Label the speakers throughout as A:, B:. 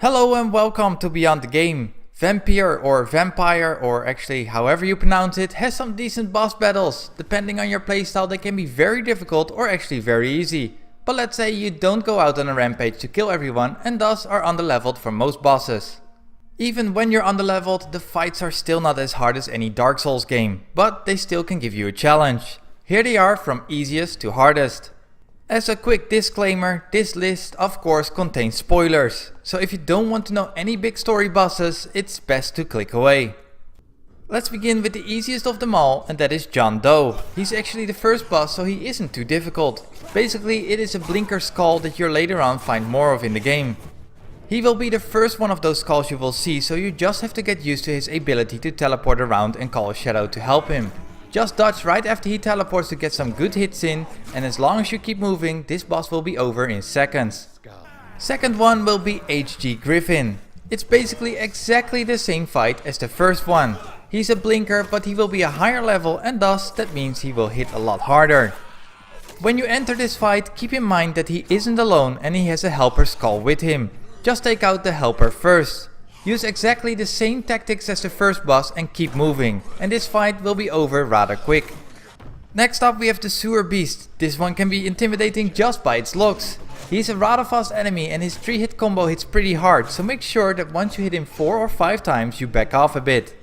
A: Hello and welcome to Beyond the Game. Vampyr or Vampire, or actually however you pronounce it, has some decent boss battles. Depending on your playstyle they can be very difficult or actually very easy. But let's say you don't go out on a rampage to kill everyone and thus are underleveled for most bosses. Even when you're underleveled, the fights are still not as hard as any Dark Souls game, but they still can give you a challenge. Here they are from easiest to hardest. As a quick disclaimer, this list of course contains spoilers, so if you don't want to know any big story bosses, it's best to click away. Let's begin with the easiest of them all, and that is John Doe. He's actually the first boss, so he isn't too difficult. Basically it is a blinker skull that you'll later on find more of in the game. He will be the first one of those skulls you will see, so you just have to get used to his ability to teleport around and call a shadow to help him. Just dodge right after he teleports to get some good hits in, and as long as you keep moving, this boss will be over in seconds. Second one will be HG Griffin. It's basically exactly the same fight as the first one. He's a blinker, but he will be a higher level, and thus that means he will hit a lot harder. When you enter this fight, keep in mind that he isn't alone and he has a helper skull with him. Just take out the helper first. Use exactly the same tactics as the first boss and keep moving, and this fight will be over rather quick. Next up we have the Sewer Beast. This one can be intimidating just by its looks. He's a rather fast enemy and his 3-hit combo hits pretty hard, so make sure that once you hit him 4 or 5 times you back off a bit.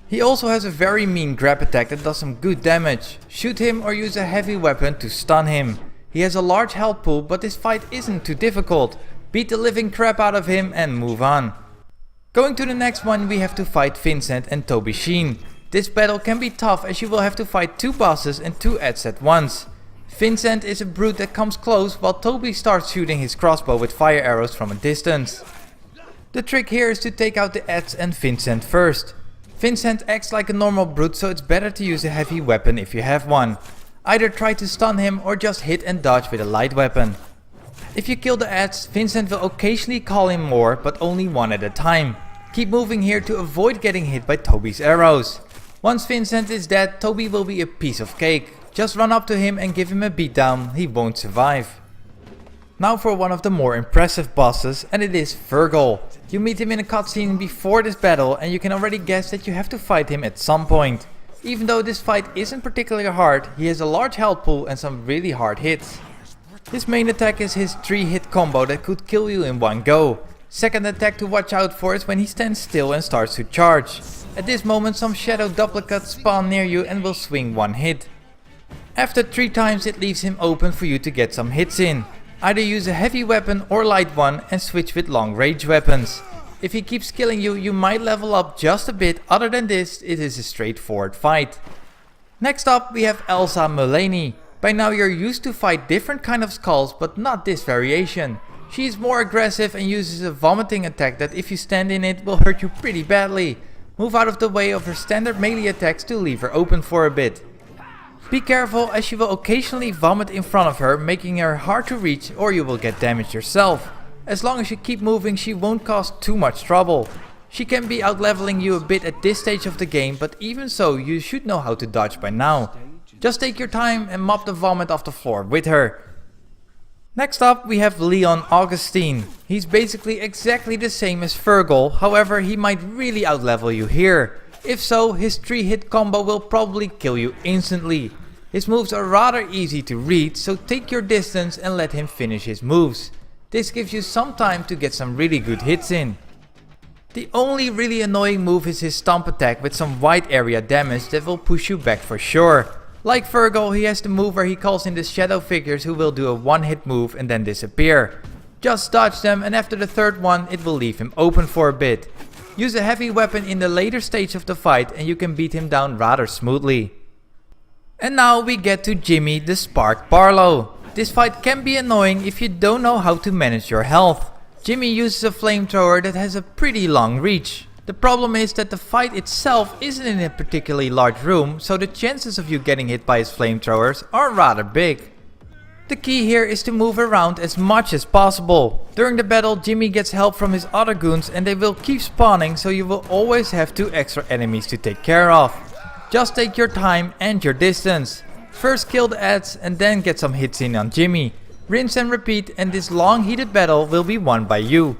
A: He also has a very mean grab attack that does some good damage. Shoot him or use a heavy weapon to stun him. He has a large health pool, but this fight isn't too difficult. Beat the living crap out of him and move on. Going to the next one, we have to fight Vincent and Toby Xin. This battle can be tough as you will have to fight 2 bosses and 2 adds at once. Vincent is a brute that comes close while Toby starts shooting his crossbow with fire arrows from a distance. The trick here is to take out the adds and Vincent first. Vincent acts like a normal brute, so it's better to use a heavy weapon if you have one. Either try to stun him or just hit and dodge with a light weapon. If you kill the adds, Vincent will occasionally call in more, but only one at a time. Keep moving here to avoid getting hit by Toby's arrows. Once Vincent is dead, Toby will be a piece of cake. Just run up to him and give him a beatdown, he won't survive. Now for one of the more impressive bosses, and it is Virgo. You meet him in a cutscene before this battle and you can already guess that you have to fight him at some point. Even though this fight isn't particularly hard, he has a large health pool and some really hard hits. His main attack is his 3-hit combo that could kill you in one go. Second attack to watch out for is when he stands still and starts to charge. At this moment some shadow duplicates spawn near you and will swing one hit. After 3 times it leaves him open for you to get some hits in. Either use a heavy weapon or light one and switch with long range weapons. If he keeps killing you, you might level up just a bit, other than this it is a straightforward fight. Next up we have Elsa Mulaney. By now you're used to fight different kind of skulls, but not this variation. She is more aggressive and uses a vomiting attack that if you stand in it will hurt you pretty badly. Move out of the way of her standard melee attacks to leave her open for a bit. Be careful as she will occasionally vomit in front of her, making her hard to reach, or you will get damaged yourself. As long as you keep moving she won't cause too much trouble. She can be outleveling you a bit at this stage of the game, but even so you should know how to dodge by now. Just take your time and mop the vomit off the floor with her. Next up we have Leon Augustine. He's basically exactly the same as Virgo, however he might really outlevel you here. If so, his 3-hit combo will probably kill you instantly. His moves are rather easy to read, so take your distance and let him finish his moves. This gives you some time to get some really good hits in. The only really annoying move is his stomp attack with some wide area damage that will push you back for sure. Like Virgo, he has the move where he calls in the shadow figures who will do a 1-hit move and then disappear. Just dodge them and after the 3rd one it will leave him open for a bit. Use a heavy weapon in the later stage of the fight and you can beat him down rather smoothly. And now we get to Jimmy the Spark Barlow. This fight can be annoying if you don't know how to manage your health. Jimmy uses a flamethrower that has a pretty long reach. The problem is that the fight itself isn't in a particularly large room, so the chances of you getting hit by his flamethrowers are rather big. The key here is to move around as much as possible. During the battle Jimmy gets help from his other goons and they will keep spawning, so you will always have 2 extra enemies to take care of. Just take your time and your distance. First kill the adds and then get some hits in on Jimmy. Rinse and repeat and this long heated battle will be won by you.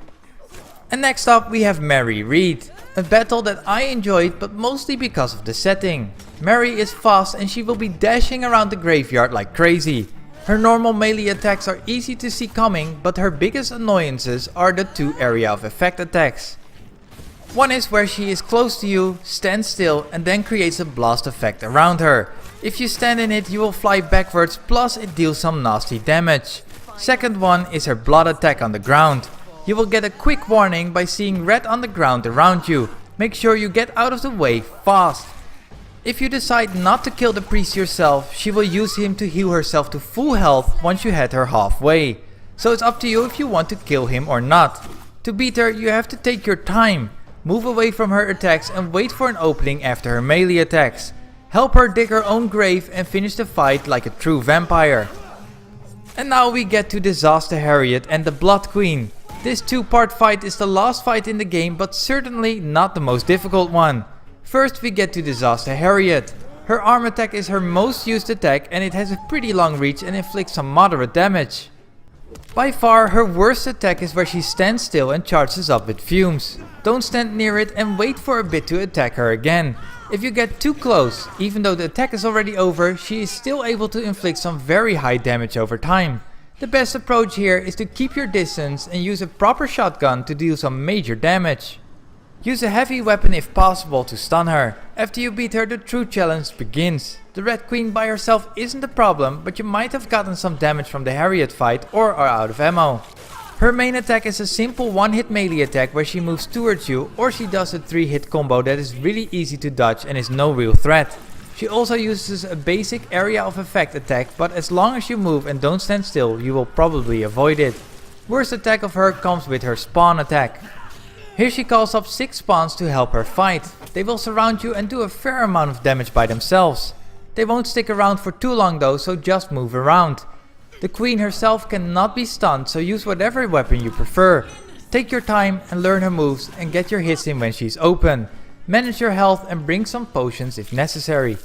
A: And next up we have Mary Reed, a battle that I enjoyed but mostly because of the setting. Mary is fast and she will be dashing around the graveyard like crazy. Her normal melee attacks are easy to see coming, but her biggest annoyances are the two area of effect attacks. One is where she is close to you, stands still and then creates a blast effect around her. If you stand in it you will fly backwards, plus it deals some nasty damage. Second one is her blood attack on the ground. You will get a quick warning by seeing red on the ground around you. Make sure you get out of the way fast. If you decide not to kill the priest yourself, she will use him to heal herself to full health once you had her halfway. So it's up to you if you want to kill him or not. To beat her you have to take your time. Move away from her attacks and wait for an opening after her melee attacks. Help her dig her own grave and finish the fight like a true vampire. And now we get to Disaster Harriet and the Blood Queen. This two-part fight is the last fight in the game, but certainly not the most difficult one. First we get to Disaster Harriet. Her arm attack is her most used attack and it has a pretty long reach and inflicts some moderate damage. By far her worst attack is where she stands still and charges up with fumes. Don't stand near it and wait for a bit to attack her again. If you get too close, even though the attack is already over, she is still able to inflict some very high damage over time. The best approach here is to keep your distance and use a proper shotgun to deal some major damage. Use a heavy weapon if possible to stun her. After you beat her the true challenge begins. The Red Queen by herself isn't a problem, but you might have gotten some damage from the Harriet fight or are out of ammo. Her main attack is a simple one-hit melee attack where she moves towards you, or she does a 3-hit combo that is really easy to dodge and is no real threat. She also uses a basic area of effect attack, but as long as you move and don't stand still you will probably avoid it. Worst attack of her comes with her spawn attack. Here she calls up 6 spawns to help her fight. They will surround you and do a fair amount of damage by themselves. They won't stick around for too long though, so just move around. The queen herself cannot be stunned, so use whatever weapon you prefer. Take your time and learn her moves and get your hits in when she's open. Manage your health and bring some potions if necessary.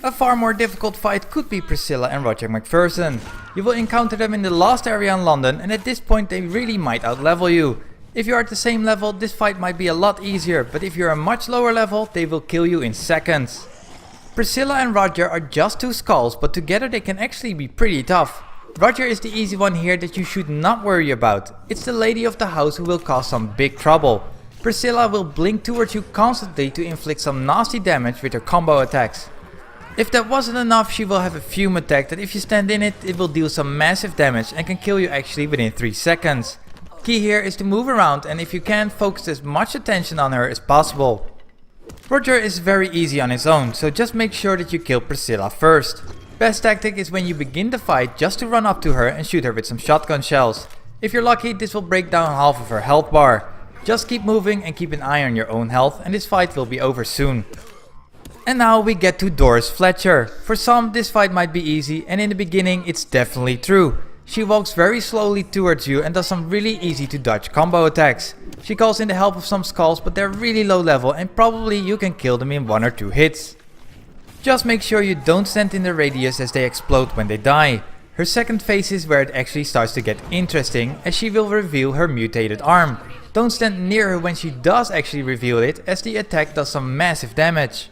A: A far more difficult fight could be Priscilla and Roger Mcpherson. You will encounter them in the last area in London and at this point they really might outlevel you. If you are at the same level this fight might be a lot easier, but if you are a much lower level they will kill you in seconds. Priscilla and Roger are just 2 skulls, but together they can actually be pretty tough. Roger is the easy one here that you should not worry about. It's the lady of the house who will cause some big trouble. Priscilla will blink towards you constantly to inflict some nasty damage with her combo attacks. If that wasn't enough, she will have a fume attack that if you stand in it, it will deal some massive damage and can kill you actually within 3 seconds. Key here is to move around and if you can, focus as much attention on her as possible. Roger is very easy on his own, so just make sure that you kill Priscilla first. Best tactic is when you begin the fight just to run up to her and shoot her with some shotgun shells. If you're lucky, this will break down half of her health bar. Just keep moving and keep an eye on your own health and this fight will be over soon. And now we get to Doris Fletcher. For some this fight might be easy and in the beginning it's definitely true. She walks very slowly towards you and does some really easy to dodge combo attacks. She calls in the help of some skulls, but they're really low level and probably you can kill them in 1 or 2 hits. Just make sure you don't stand in the radius as they explode when they die. Her second phase is where it actually starts to get interesting as she will reveal her mutated arm. Don't stand near her when she does actually reveal it as the attack does some massive damage.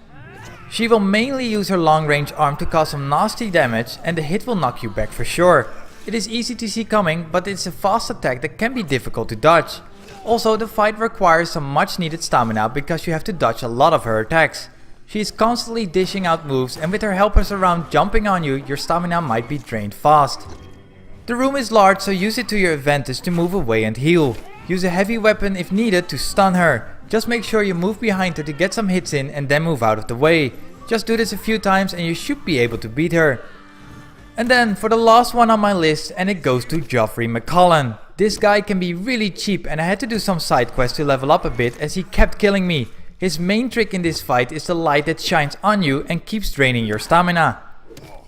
A: She will mainly use her long range arm to cause some nasty damage and the hit will knock you back for sure. It is easy to see coming, but it's a fast attack that can be difficult to dodge. Also the fight requires some much needed stamina because you have to dodge a lot of her attacks. She is constantly dishing out moves and with her helpers around jumping on you, your stamina might be drained fast. The room is large, so use it to your advantage to move away and heal. Use a heavy weapon if needed to stun her. Just make sure you move behind her to get some hits in and then move out of the way. Just do this a few times and you should be able to beat her. And then for the last one on my list, and it goes to Joffrey Mccullen. This guy can be really cheap and I had to do some side quests to level up a bit as he kept killing me. His main trick in this fight is the light that shines on you and keeps draining your stamina.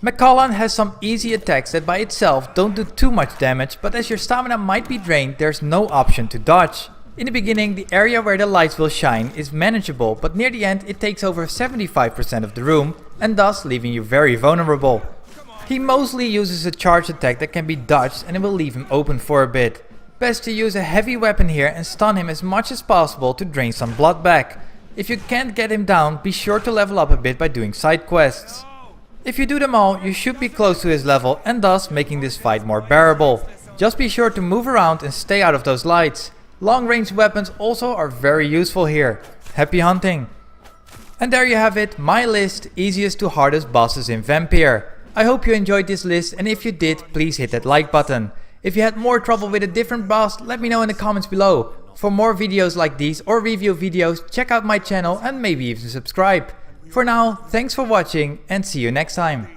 A: Mccullen has some easy attacks that by itself don't do too much damage, but as your stamina might be drained there's no option to dodge. In the beginning the area where the lights will shine is manageable, but near the end it takes over 75% of the room and thus leaving you very vulnerable. He mostly uses a charge attack that can be dodged and it will leave him open for a bit. Best to use a heavy weapon here and stun him as much as possible to drain some blood back. If you can't get him down, be sure to level up a bit by doing side quests. If you do them all, you should be close to his level and thus making this fight more bearable. Just be sure to move around and stay out of those lights. Long range weapons also are very useful here. Happy hunting! And there you have it, my list, easiest to hardest bosses in Vampyr. I hope you enjoyed this list, and if you did, please hit that like button. If you had more trouble with a different boss, let me know in the comments below. For more videos like these or review videos, check out my channel and maybe even subscribe. For now, thanks for watching and see you next time.